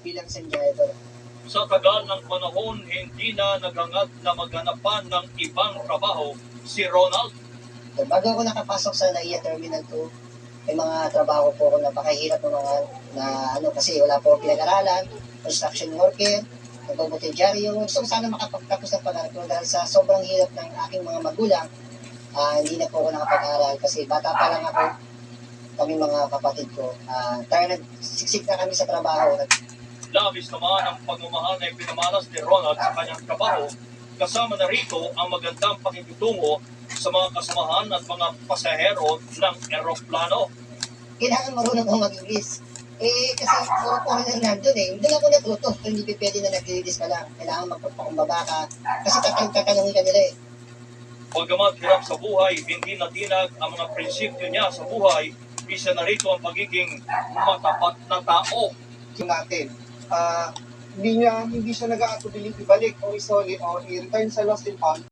bilang senjador. Sa tagal ng panahon, hindi na nagangad na maghanapan ng ibang trabaho si Ronald. So, bago ako nakapasok sa NAIA Terminal 2, may mga trabaho po ako napakahirap ng mga kasi wala po akong pinag-aralan, construction worker, nagboboteldyaryo. Gusto ko sana makapagtapos ng pag-aaral ko dahil sa sobrang hirap ng aking mga magulang, hindi na po ako nakapag-aral kasi bata pa lang ako, kami mga kapatid ko. Nagsiksik na kami sa trabaho. Labis naman ang pagmamahal na ipinamalas ni Ronald sa kanyang trabaho, kasama na rito ang magandang pakikitungo sa mga kasamahan at mga pasahero ng eroplano. Kailangan marunong akong mag-English. Kasi puro foreigner nandun Hindi ako natuto. Hindi pwede na nag-release ka lang. Kailangan magpapakumbaba ka. Kasi tatanungin ka nila Pagkamat hirap sa buhay, hindi natinag ang mga prinsipyo niya sa buhay, isa na rito ang pagiging matapat na tao. Natin. Hindi siya nag-aatubiling ibalik o isoli o i-return sa lost and found.